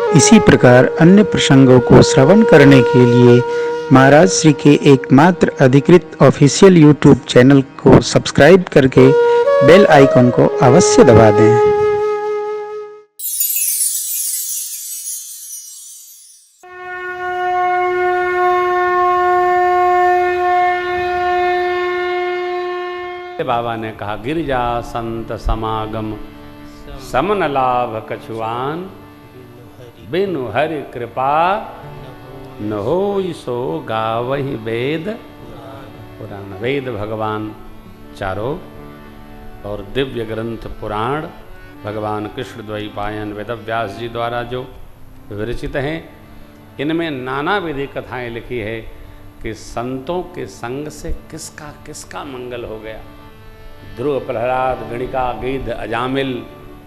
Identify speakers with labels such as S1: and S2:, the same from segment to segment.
S1: इसी प्रकार अन्य प्रसंगों को श्रवण करने के लिए महाराज श्री के एकमात्र अधिकृत ऑफिशियल यूट्यूब चैनल को सब्सक्राइब करके बेल आइकन को अवश्य दबा दें।
S2: बाबा ने कहा, गिरजा संत समागम समन लाभ कछुआन, बिनु हरि कृपा न होई सो गावहि वेद पुराण। वेद भगवान चारों और दिव्य ग्रंथ पुराण भगवान कृष्ण द्वैपायन वेदव्यास जी द्वारा जो विरचित हैं, इनमें नाना विधि कथाएं लिखी है कि संतों के संग से किसका किसका मंगल हो गया। ध्रुव, प्रहलाद, गणिका, गिद्ध, अजामिल,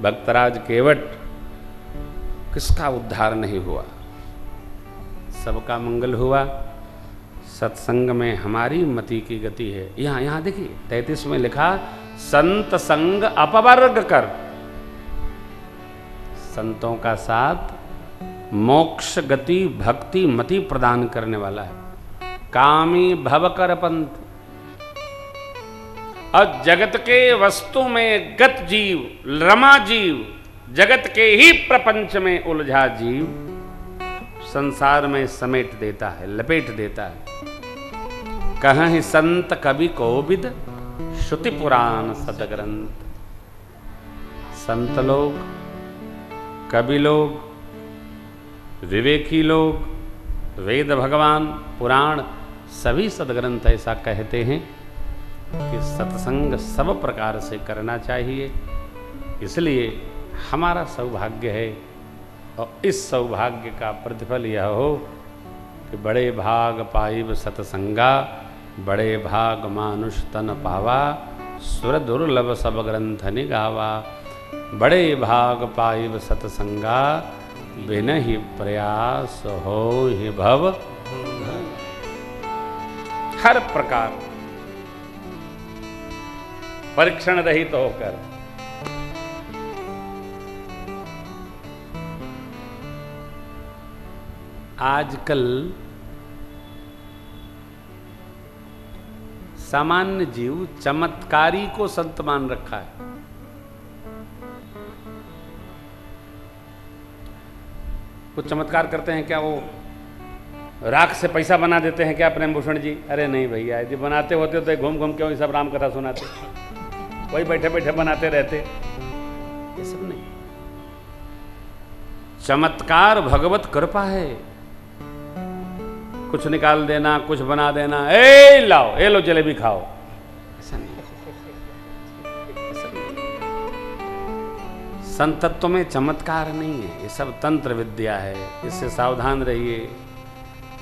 S2: भक्तराज, केवट, किसका उद्धार नहीं हुआ? सबका मंगल हुआ। सत्संग में हमारी मति की गति है। यहाँ देखिए 33 में लिखा, संत संग अपवर्ग कर। संतों का साथ मोक्ष गति भक्ति मति प्रदान करने वाला है। कामी भव कर पंथ। और जगत के वस्तु में गत जीव, रमा जीव, जगत के ही प्रपंच में उलझा जीव संसार में समेट देता है, लपेट देता है। कहीं संत कवि कोविद, श्रुति पुराण सदग्रंथ। संत लोग, कवि लोग, विवेकी लोग, वेद भगवान, पुराण, सभी सदग्रंथ ऐसा कहते हैं कि सत्संग सब प्रकार से करना चाहिए। इसलिए हमारा सौभाग्य है, और इस सौभाग्य का प्रतिफल यह हो कि बड़े भाग पाइब सत्संगा, बड़े भाग मानुष तन पावा, सुर दुर्लभ सब ग्रंथ निगावा। बड़े भाग पाइब सत्संगा, बिनहि प्रयास हो ही भव। हर प्रकार परीक्षण रहित तो होकर आजकल सामान्य जीव चमत्कारी को संत मान रखा है। कुछ चमत्कार करते हैं क्या? वो राख से पैसा बना देते हैं क्या प्रेम भूषण जी? अरे नहीं भैया, यदि बनाते होते तो घूम घूम क्यों सब राम कथा सुनाते? वही बैठे बैठे बनाते रहते। ये सब नहीं। चमत्कार भगवत कृपा है। कुछ निकाल देना, कुछ बना देना, ए लाओ, ए लो जलेबी खाओ, ऐसा नहीं। संतत्व में चमत्कार नहीं है, ये सब तंत्र विद्या है। इससे सावधान रहिए,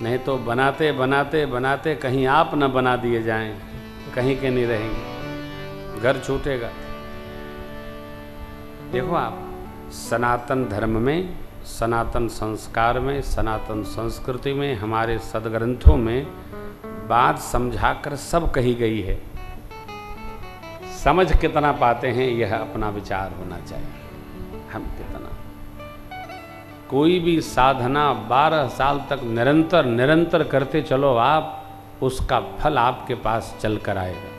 S2: नहीं तो बनाते बनाते बनाते कहीं आप न बना दिए जाएं, कहीं के नहीं रहेंगे, घर छूटेगा। देखो आप, सनातन धर्म में, सनातन संस्कार में, सनातन संस्कृति में, हमारे सदग्रंथों में बात समझाकर सब कही गई है। समझ कितना पाते हैं यह अपना विचार होना चाहिए। हम कितना, कोई भी साधना 12 साल तक निरंतर निरंतर करते चलो आप, उसका फल आपके पास चल कर आएगा।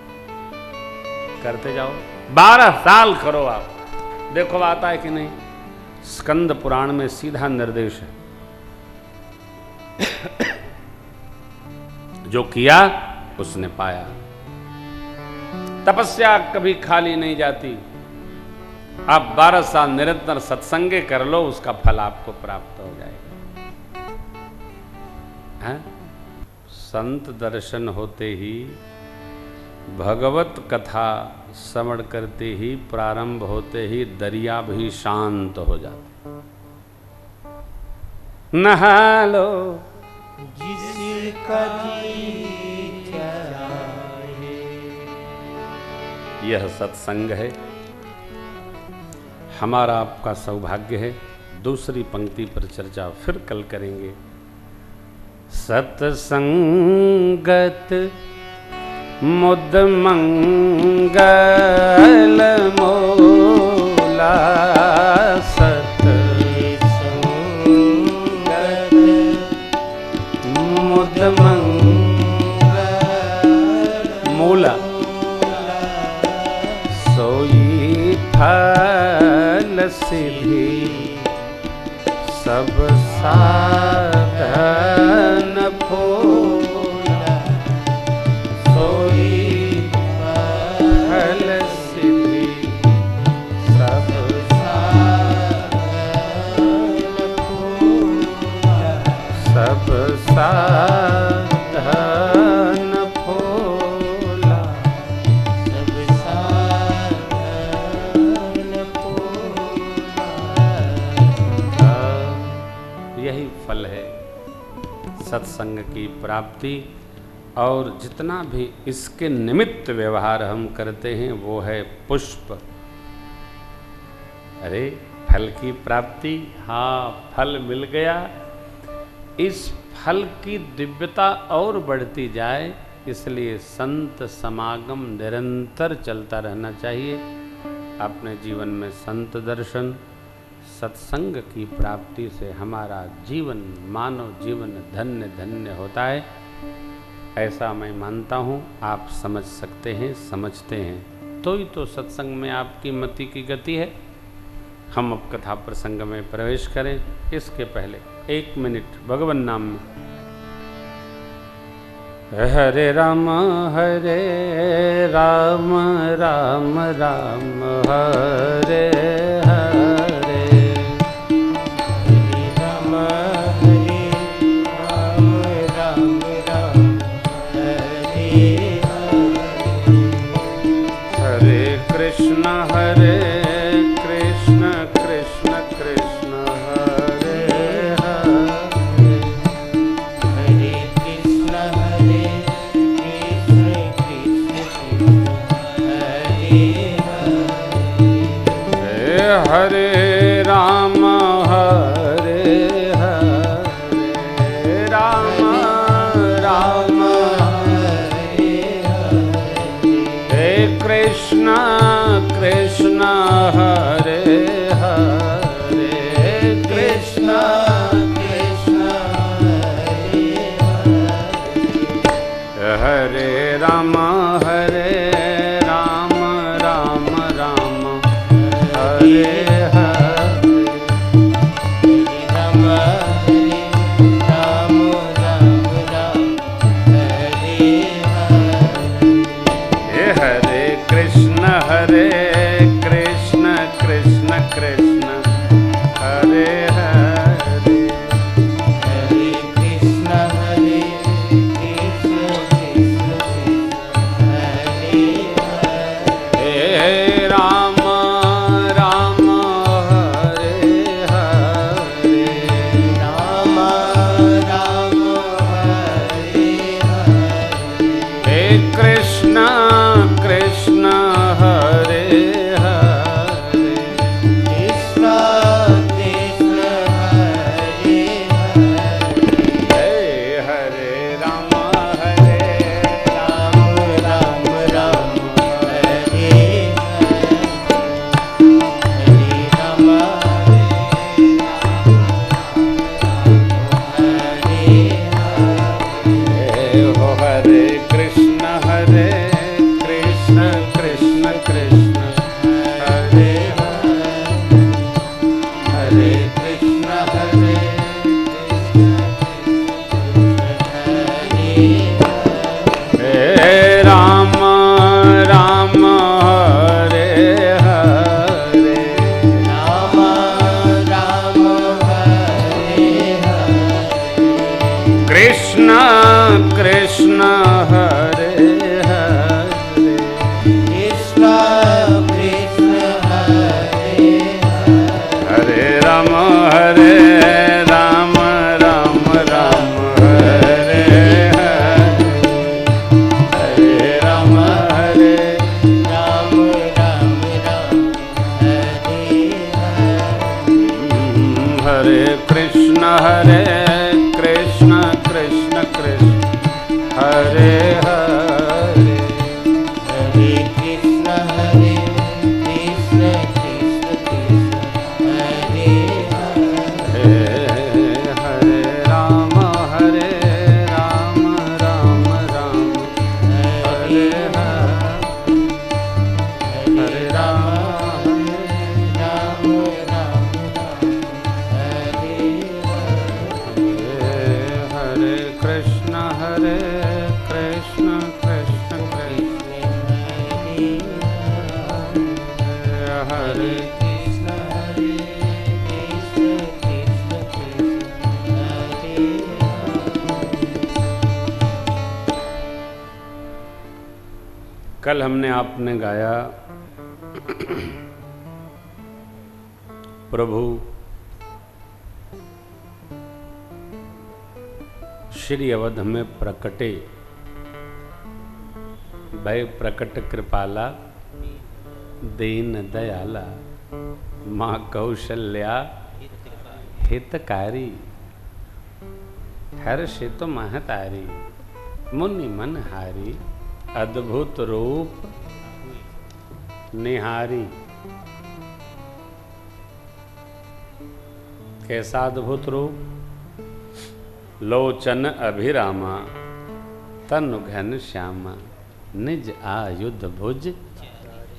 S2: करते जाओ, 12 साल करो आप, देखो आता है कि नहीं। स्कंद पुराण में सीधा निर्देश है, जो किया उसने पाया। तपस्या कभी खाली नहीं जाती। आप 12 साल निरंतर सत्संगे कर लो, उसका फल आपको प्राप्त हो जाएगा। है? संत दर्शन होते ही, भगवत कथा श्रवण करते ही, प्रारंभ होते ही दरिया भी शांत हो जाता। नहा लो जिसका जी चाहे, यह सत्संग है। हमारा आपका सौभाग्य है। दूसरी पंक्ति पर चर्चा फिर कल करेंगे। सत्संगत मुद मंगल मोला, सत्संग सब साधन फूला सोई फल सिद्धि सब साधन फूला सब साधन फूला सब साधन फूला। यही फल है सत्संग की प्राप्ति। और जितना भी इसके निमित्त व्यवहार हम करते हैं वो है पुष्प। अरे फल की प्राप्ति, हाँ फल मिल गया, इस फल की दिव्यता और बढ़ती जाए, इसलिए संत समागम निरंतर चलता रहना चाहिए। अपने जीवन में संत दर्शन सत्संग की प्राप्ति से हमारा जीवन, मानव जीवन धन्य धन्य होता है, ऐसा मैं मानता हूँ। आप समझ सकते हैं, समझते हैं, तो ही तो सत्संग में आपकी मति की गति है। हम अब कथा प्रसंग में प्रवेश करें, इसके पहले 1 मिनट भगवान नाम में। हरे राम राम राम राम हरे हरे,
S3: राम हरे राम राम राम हरे हरे,
S2: हरे कृष्ण कृष्ण कृष्ण कृष्ण हरे हरे,
S3: हरे कृष्ण कृष्ण कृष्ण हरे हरे,
S2: हरे राम हरे राम राम
S3: हरे हरे,
S2: हे कृष्ण कृष्ण हरे हरे,
S3: कृष्ण कृष्ण हरे हरे,
S2: हरे राम राम राम राम हरे हरे,
S3: राम हरे राम राम राम हरे हरे,
S2: हे हरे कृष्ण कृष्ण कृष्ण कृष्ण हरे हरे,
S3: हरे कृष्ण कृष्ण कृष्ण हरे हरे,
S2: हे राम राम हरे हरे,
S3: राम राम हरे हरे,
S2: हे कृष्ण कृष्ण हरे हरे,
S3: कृष्ण कृष्ण हरे हरे,
S2: हे हरे राम
S3: राम राम राम हरे हरे, हरे राम हरे हरे,
S2: हे हो हरे कृष्ण कृष्ण कृष्ण कृष्ण हरे
S3: हरे कृष्ण
S2: हे राम राम हरे हरे,
S3: राम राम हरे हरे,
S2: कृष्ण कृष्ण हरे हरे,
S3: कृष्ण कृष्ण हरे हरे,
S2: हरे राम राम राम हरे हरे, हरे राम
S3: राम राम राम हरे हरे,
S2: हरे कृष्ण कृष्ण कृष्ण कृष्ण हरे हरे,
S3: हरे कृष्ण कृष्ण कृष्ण कृष्ण हरे हरे,
S2: हे हरे राम राम राम हरे हरे, हरे राम
S3: राम राम राम हरे
S2: कल हमने आपने गाया प्रभु श्री अवध में प्रकटे, भय प्रकट कृपाला दीन दयाला, माँ कौशल्या हितकारी, हर्षित महतारी, मुनि मनहारी, अद्भुत रूप निहारी। कैसा अद्भुत रूप? लोचन अभिरामा, तनु घन श्यामा, निज आयुध भुज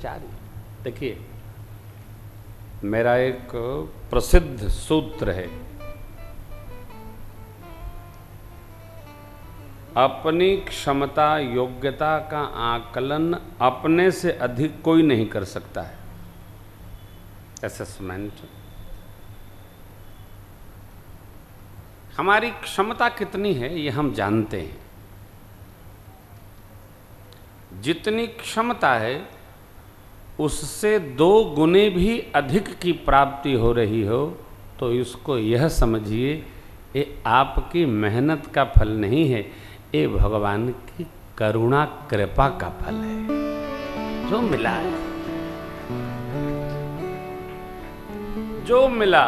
S2: चारी। देखिए, मेरा एक प्रसिद्ध सूत्र है, अपनी क्षमता योग्यता का आकलन अपने से अधिक कोई नहीं कर सकता है। असेसमेंट, हमारी क्षमता कितनी है ये हम जानते हैं। जितनी क्षमता है उससे 2 गुने भी अधिक की प्राप्ति हो रही हो तो इसको यह समझिए ये आपकी मेहनत का फल नहीं है, ये भगवान की करुणा कृपा का फल है। जो मिला है, जो मिला,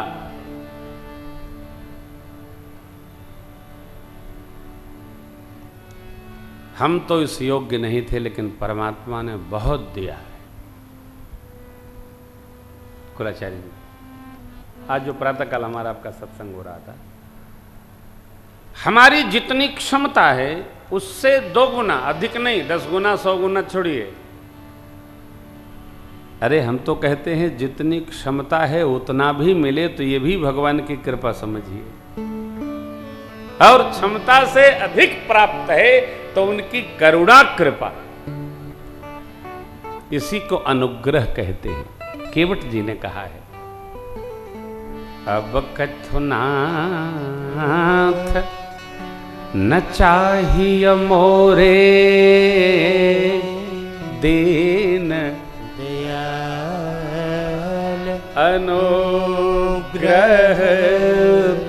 S2: हम तो इस योग्य नहीं थे लेकिन परमात्मा ने बहुत दिया है। कुलाचार्य जी, आज जो प्रातःकाल हमारा आपका सत्संग हो रहा था, हमारी जितनी क्षमता है उससे 2 गुना अधिक नहीं, 10 गुना 100 गुना छोड़िए। अरे हम तो कहते हैं जितनी क्षमता है उतना भी मिले तो ये भी भगवान की कृपा समझिए, और क्षमता से अधिक प्राप्त है तो उनकी करुणा कृपा। इसी को अनुग्रह कहते हैं। केवट जी ने कहा है, अब कथुनाथ न चाहिए मोरे दीन
S3: दयाल
S2: अनुग्रह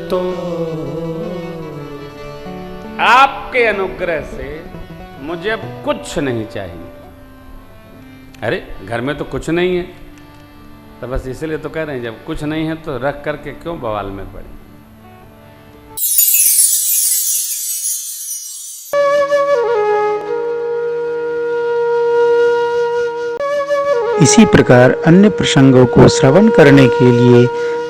S2: तो आपके अनुग्रह से मुझे अब कुछ नहीं चाहिए। अरे घर में तो कुछ नहीं है, तो बस इसलिए तो कह रहे हैं जब कुछ नहीं है तो रख करके क्यों बवाल में पड़े।
S1: इसी प्रकार अन्य प्रसंगों को श्रवण करने के लिए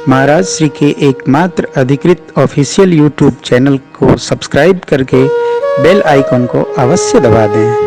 S1: महाराज श्री के एकमात्र अधिकृत ऑफिशियल YouTube चैनल को सब्सक्राइब करके बेल आइकन को अवश्य दबा दें।